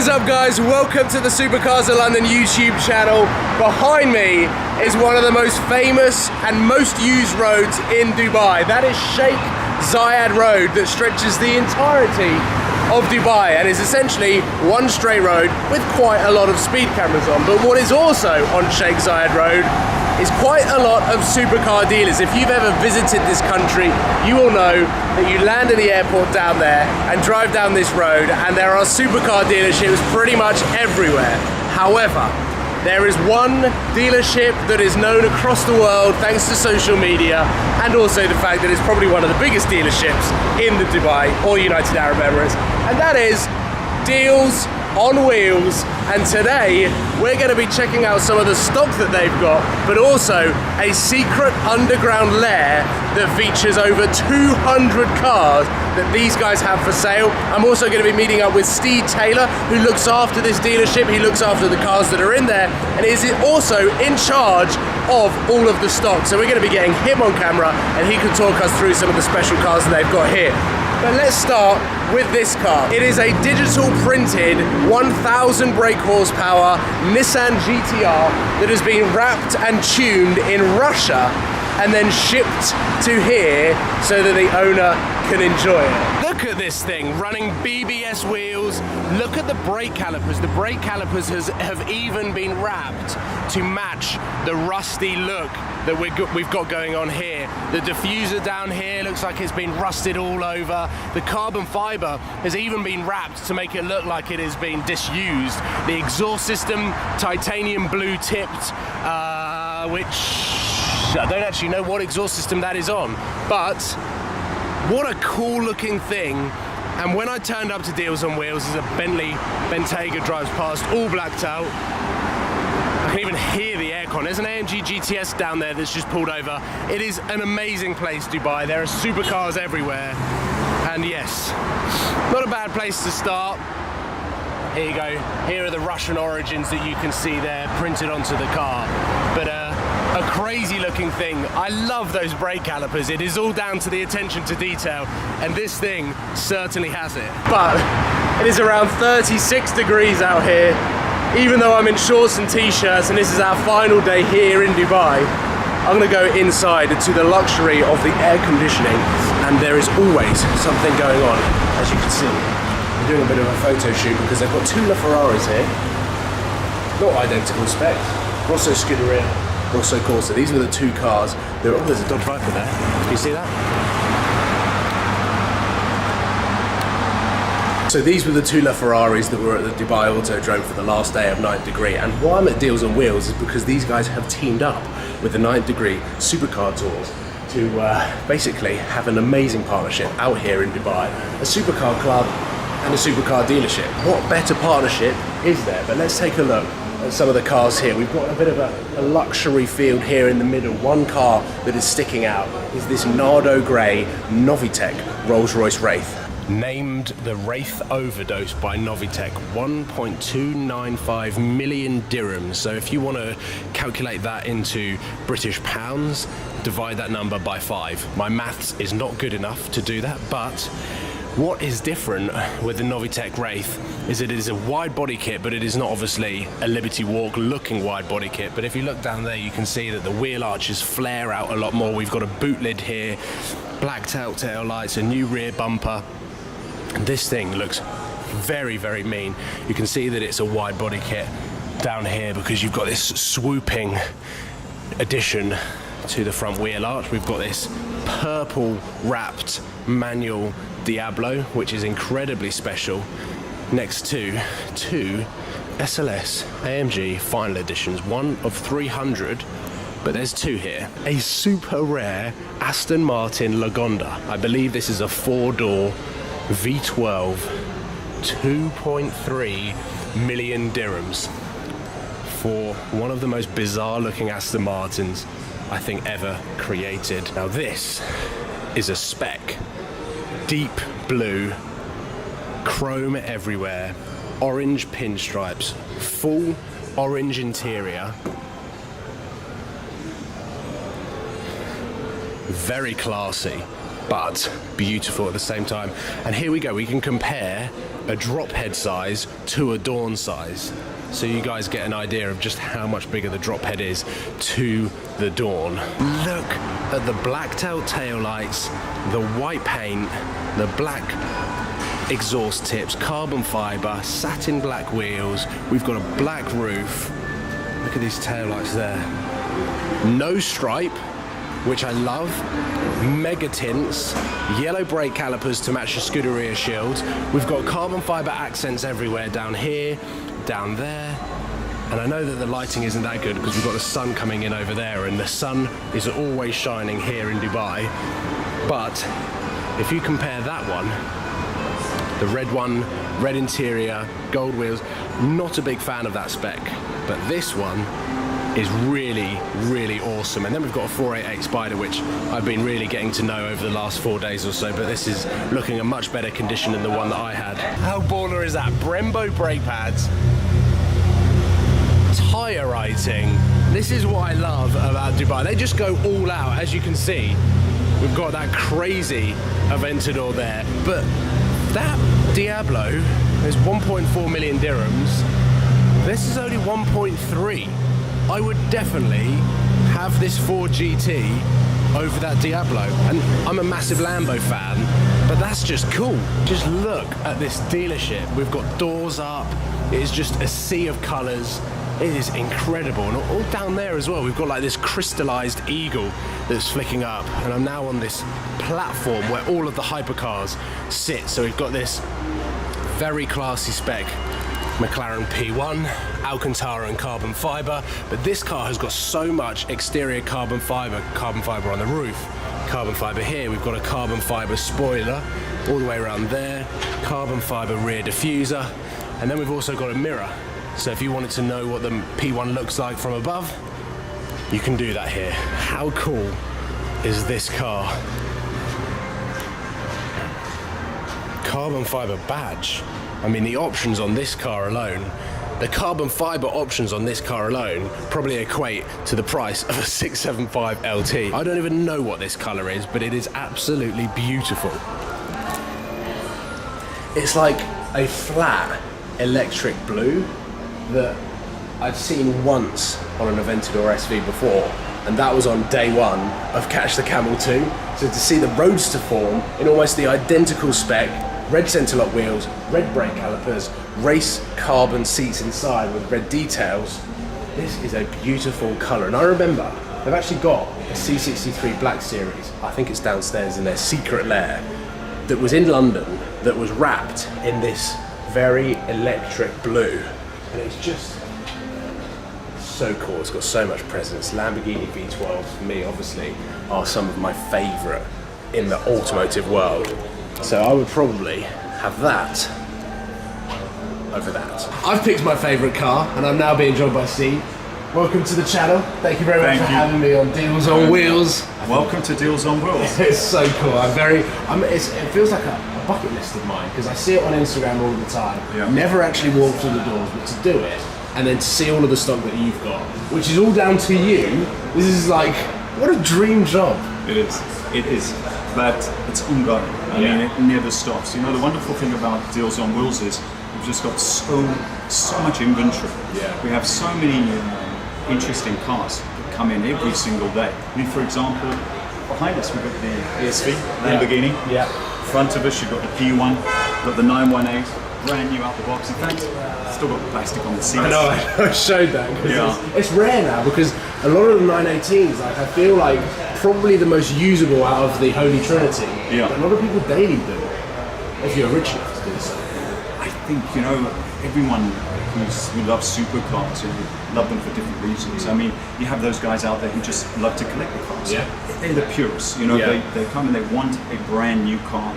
is up, guys? Welcome to the Supercars of London YouTube channel. Behind me is one of the most famous and most used roads in Dubai. That is Sheikh Zayed Road that stretches the entirety of Dubai and is essentially one straight road with quite a lot of speed cameras on. But what is also on Sheikh Zayed Road is quite a lot of supercar dealers. If you've ever visited this country, you will know that you land in the airport down there and drive down this road and there are supercar dealerships pretty much everywhere. However, there is one dealership that is known across the world thanks to social media and also the fact that it's probably one of the biggest dealerships in the Dubai or United Arab Emirates, and that is Deals on Wheels. And today we're going to be checking out some of the stock that they've got, but also a secret underground lair that features over 200 cars that these guys have for sale. I'm also going to be meeting up with Steve Taylor, who looks after this dealership. He looks after the cars that are in there and is also in charge of all of the stock. So we're going to be getting him on camera and he can talk us through some of the special cars that they've got here. But let's start with this car. It is a digital printed 1000 brake horsepower Nissan GTR that has been wrapped and tuned in Russia and then shipped to here so that the owner can enjoy it. Look at this thing running BBS wheels. Look at the brake calipers. The brake calipers have even been wrapped to match the rusty look that we've got going on here. The diffuser down here looks like it's been rusted all over. The carbon fiber has even been wrapped to make it look like it has been disused. The exhaust system, titanium blue tipped, which I don't actually know what exhaust system that is on, but what a cool looking thing. And when I turned up to Deals on Wheels as a Bentley Bentayga drives past, all blacked out, I can even hear the aircon. There's an AMG GTS down there that's just pulled over. It is an amazing place, Dubai. There are supercars everywhere. And yes, not a bad place to start. Here you go. Here are the Russian origins that you can see there printed onto the car. But a crazy looking thing. I love those brake calipers. It is all down to the attention to detail, and this thing certainly has it. But it is around 36 degrees out here. Even though I'm in shorts and t-shirts and this is our final day here in Dubai, I'm gonna go inside to the luxury of the air conditioning, and there is always something going on. As you can see, I'm doing a bit of a photo shoot because they've got two LaFerraris here. Not identical spec, also Scuderia, also Corsa. These were the two cars. Oh, there's a Dodge Viper there. Can you see that? So these were the two LaFerraris that were at the Dubai Autodrome for the last day of 9th Degree. And why I'm at Deals on Wheels is because these guys have teamed up with the 9th Degree Supercar Tours to basically have an amazing partnership out here in Dubai. A supercar club and a supercar dealership. What better partnership is there? But let's take a look at some of the cars here. We've got a bit of a luxury field here in the middle. One car that is sticking out is this Nardo Grey Novitec Rolls-Royce Wraith. Named the Wraith Overdose by Novitec, 1.295 million dirhams. So if you want to calculate that into British pounds, divide that number by 5. My maths is not good enough to do that, but what is different with the Novitec Wraith is that it is a wide body kit, but it is not obviously a Liberty Walk looking wide body kit. But if you look down there, you can see that the wheel arches flare out a lot more. We've got a boot lid here, blacked out tail lights, a new rear bumper. This thing looks very, very mean. You can see that it's a wide body kit down here because you've got this swooping addition to the front wheel arch. We've got this purple wrapped manual Diablo, which is incredibly special, next to two SLS AMG final editions, one of 300, but there's two here. A super rare Aston Martin Lagonda. I believe this is a 4-door V12, 2.3 million dirhams for one of the most bizarre looking Aston Martins I think ever created. Now this is a spec, deep blue, chrome everywhere, orange pinstripes, full orange interior, very classy. but beautiful at the same time. And here we go, we can compare a drop head size to a Dawn size, so you guys get an idea of just how much bigger the drop head is to the Dawn. Look at the blacktail taillights, the white paint, the black exhaust tips, carbon fiber, satin black wheels. We've got a black roof. Look at these taillights there. No stripe, which I love. Mega tints, yellow brake calipers to match the Scuderia shields. We've got carbon fiber accents everywhere, down here, down there. And I know that the lighting isn't that good because we've got the sun coming in over there, and the sun is always shining here in Dubai. But if you compare that one, the red one, red interior, gold wheels, not a big fan of that spec, but this one is really, really awesome. And then we've got a 488 Spider, which I've been really getting to know over the last 4 days or so, but this is looking in much better condition than the one that I had. How baller is that? Brembo brake pads, tire writing. This is what I love about Dubai. They just go all out, as you can see. We've got that crazy Aventador there, but that Diablo is 1.4 million dirhams. This is only 1.3. I would definitely have this Ford GT over that Diablo. And I'm a massive Lambo fan, but that's just cool. Just look at this dealership. We've got doors up. It is just a sea of colors. It is incredible. And all down there as well, we've got like this crystallized eagle that's flicking up. And I'm now on this platform where all of the hypercars sit. So we've got this very classy spec McLaren P1, Alcantara and carbon fiber, but this car has got so much exterior carbon fiber on the roof, carbon fiber here, we've got a carbon fiber spoiler all the way around there, carbon fiber rear diffuser, and then we've also got a mirror, so if you wanted to know what the P1 looks like from above, you can do that here. How cool is this car? Carbon fiber badge. I mean, the options on this car alone, the carbon fiber options on this car alone probably equate to the price of a 675 LT. I don't even know what this color is, but it is absolutely beautiful. It's like a flat electric blue that I'd seen once on an Aventador SV before, and that was on day one of Catch the Camel 2. So to see the Roadster form in almost the identical spec, red centre-lock wheels, red brake calipers, race carbon seats inside with red details. This is a beautiful colour. And I remember they've actually got a C63 Black Series, I think it's downstairs in their secret lair, that was in London, that was wrapped in this very electric blue. And it's just so cool. It's got so much presence. Lamborghini V12s, for me, obviously, are some of my favourite in the automotive world. So I would probably have that over that. I've picked my favourite car, and I'm now being joined by Steve. Welcome to the channel. Thank you very much for having me on Deals on Wheels. Welcome to Deals on Wheels. It's so cool. It feels like a bucket list of mine, because I see it on Instagram all the time. Yeah. Never actually walked through the doors, but to do it, and then to see all of the stock that you've got, which is all down to you, this is like, what a dream job. It is. But it's ongoing. I mean, it never stops. You know, the wonderful thing about Deals on Wheels is we've just got so much inventory. Yeah. We have so many interesting cars that come in every single day. I mean, for example, behind us we've got the ESV, Lamborghini. Yeah. Front of us you've got the P1, got the 918, brand new out the box. In fact, still got the plastic on the seats. I know, I showed that. Yeah. It's rare now, because a lot of the 918s, like, I feel like probably the most usable out of the Holy Trinity. Yeah. But a lot of people daily do, if you're rich enough to do so. I think, you know, everyone who loves supercars, who love them for different reasons. I mean, you have those guys out there who just love to collect the cars. Yeah. They're the purists, you know, they come and they want a brand new car,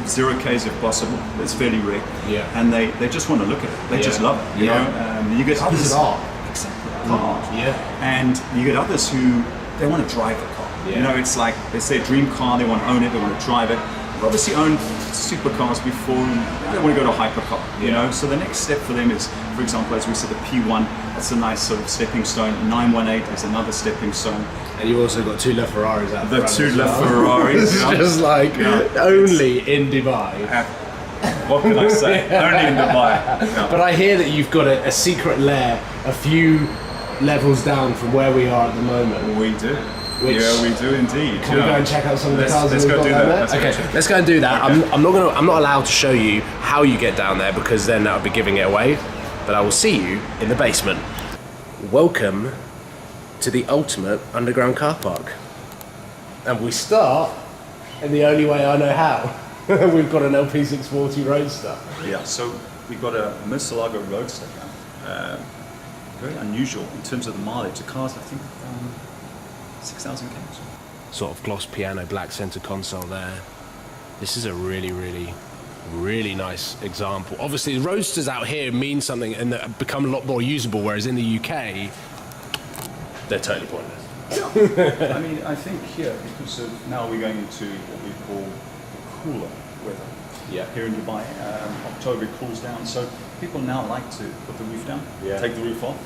0Ks if possible, it's fairly rare. Yeah. And they just want to look at it, they just love it, you know. You get others, exactly, art. Yeah. And you get others who, they want to drive the car. Yeah. You know, it's like, it's their dream car, they want to own it, they want to drive it. obviously owned supercars before, and they want to go to hypercar, you know. So the next step for them is, for example, as we said, the P1. That's a nice sort of stepping stone. 918 is another stepping stone. And you also got two LaFerraris out The front two as well. LaFerraris. It's just like only in Dubai. What can I say? Only in Dubai. Yeah. But I hear that you've got a secret lair a few levels down from where we are at the moment. We do. Which- Yeah, we do indeed. Can we go and check out some of the cars Let's that go we've do got down that. there? Let's go Okay, check. let's go and do that. Okay. I'm not allowed to show you how you get down there because then that would be giving it away. But I will see you in the basement. Welcome to the ultimate underground car park. And we start in the only way I know how. We've got an LP640 Roadster. Yeah, so we've got a Murcielago Roadster here. Very unusual in terms of the mileage. The car's, I think, 6,000 k's. Sort of gloss piano, black center console there. This is a really, really, really nice example. Obviously, the Roadsters out here mean something and that become a lot more usable, whereas in the UK, they're totally pointless. I mean, I think here, because of now we're going into what we call cooler weather. Yeah. Here in Dubai, October it cools down, so people now like to put the roof down, Yeah. take the roof off.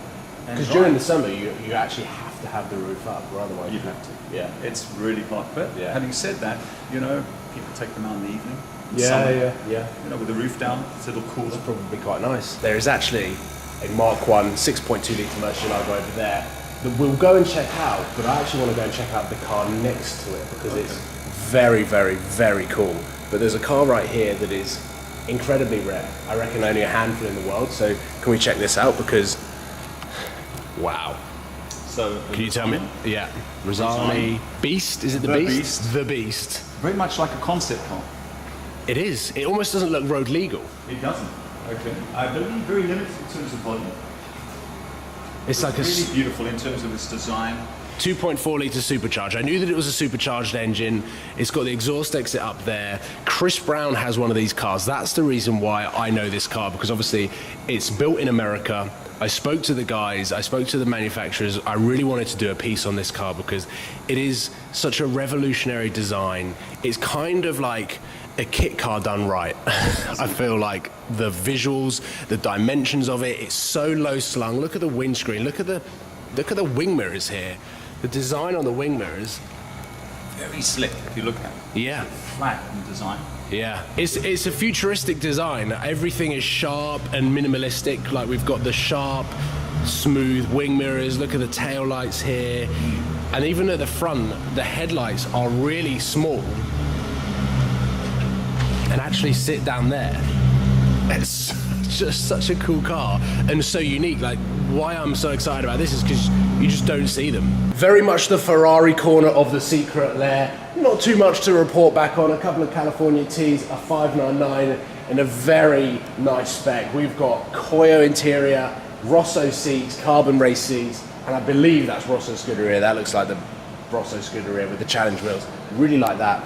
and Because drive. during the summer, you actually have to have the roof up, or otherwise You have to. Yeah. It's really hot. But Yeah. having said that, you know, people take them out in the evening. in Yeah, summer, yeah. You know, with the roof down, it's a little cooler. It's probably quite nice. There is actually a Mark 1 6.2 litre Murcielago over there that we'll go and check out, but I actually want to go and check out the car next to it because it's very, very, very cool. But there's a car right here that is incredibly rare. I reckon only a handful in the world. So can we check this out? Because, wow. So Can you tell me? Yeah. Rosani Beast? Is it the The Beast? Beast. The Beast. very much like a concept car. It is. It almost doesn't look road legal. It doesn't. Okay. I believe very limited in terms of volume. It's like a Really beautiful in terms of its design. 2.4 litre supercharged. I knew that it was a supercharged engine. It's got the exhaust exit up there. Chris Brown has one of these cars. That's the reason why I know this car, because obviously it's built in America. I spoke to the guys, I spoke to the manufacturers. I really wanted to do a piece on this car because it is such a revolutionary design. It's kind of like a kit car done right. I feel like the visuals, the dimensions of it, it's so low slung. Look at the windscreen, look at the wing mirrors here. The design on the wing mirrors, Very slick if you look at it. yeah. Flat in design. Yeah, it's a futuristic design. Everything is sharp and minimalistic. Like we've got the sharp, smooth wing mirrors. Look at the tail lights here. And even at the front, the headlights are really small and actually sit down there. It's just such a cool car and so unique. Like why I'm so excited about this is because you just don't see them. Very much the Ferrari corner of the secret lair. Not too much to report back on. A couple of California T's, a 599 and a very nice spec. We've got Koyo interior, Rosso seats, carbon race seats, and I believe that's Rosso Scuderia. That looks like the Rosso Scuderia with the challenge wheels. Really like that.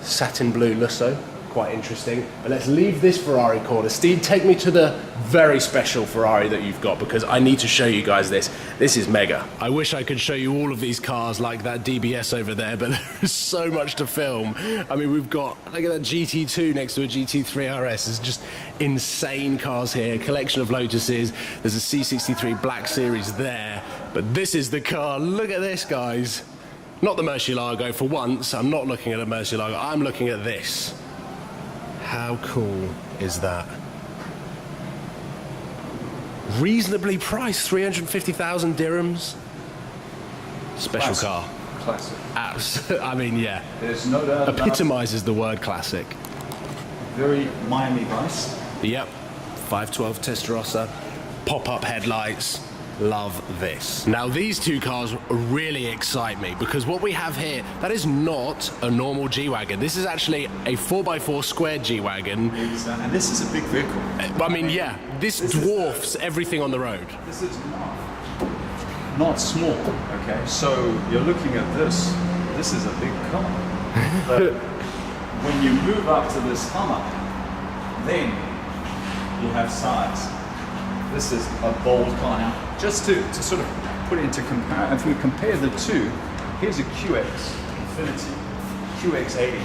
Satin blue Lusso. Quite interesting. But let's leave this Ferrari corner. Steve, take me to the very special Ferrari that you've got because I need to show you guys this. This is mega. I wish I could show you all of these cars like that DBS over there, but there is so much to film. I mean, we've got, look at that GT2 next to a GT3 RS. It's just insane cars here. A collection of Lotuses. There's a C63 Black Series there. But this is the car. Look at this, guys. Not the Murcielago for once. I'm not looking at a Murcielago. I'm looking at this. How cool is that? Reasonably priced, 350,000 dirhams. Special Classic. car. Classic. I mean, yeah. There's no doubt about it. Epitomizes the word classic. Very Miami Vice. Yep. 512 Testarossa, pop-up headlights. Love this. Now these two cars really excite me because what we have here, that is not a normal G-Wagon. This is actually a 4x4 squared G-Wagon. And this is a big vehicle. I mean, yeah, this dwarfs everything on the road. This is not small, okay? So you're looking at this. This is a big car. But when you move up to this Hummer, then you have size. This is a bold car. Now, just to sort of put it into comparison, if we compare the two, here's a QX Infiniti, QX80.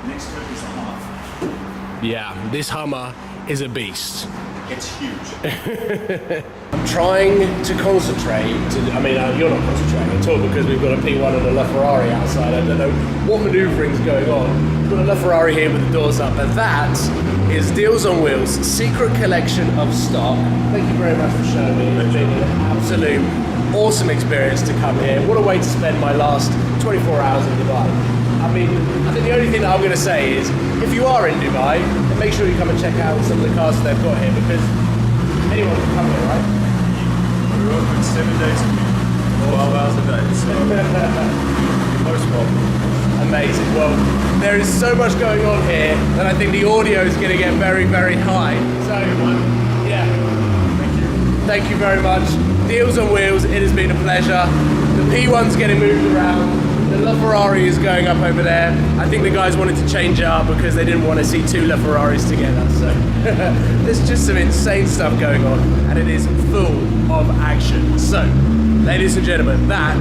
Next to it is a Hummer. Yeah, this Hummer is a beast. It's huge. I'm trying to concentrate. You're not concentrating at all because we've got a P1 and a LaFerrari outside. I don't know what manoeuvring's going on. We've got a LaFerrari here with the doors up, and that is Deals on Wheels' secret collection of stock. Thank you very much for showing me. It's been an absolute awesome experience to come here. What a way to spend my last 24 hours in Dubai. I think the only thing that I'm going to say is, if you are in Dubai, then make sure you come and check out some of the cars that they've got here, because anyone can come here, right? We're open 7 days a week, 12 hours a day, so most welcome. Amazing. Well, there is so much going on here that I think the audio is going to get very, very high. So, yeah. Thank you very much. Deals on Wheels, it has been a pleasure. The P1's getting moved around. The LaFerrari is going up over there. I think the guys wanted to change it up because they didn't want to see two LaFerraris together. So there's just some insane stuff going on, and it is full of action. So, ladies and gentlemen, that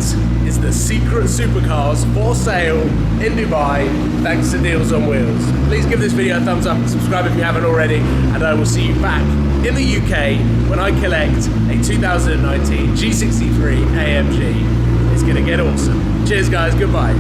is the secret supercars for sale in Dubai, thanks to Deals on Wheels. Please give this video a thumbs up and subscribe if you haven't already, and I will see you back in the UK when I collect a 2019 G63 AMG. It's gonna get awesome. Cheers guys, goodbye.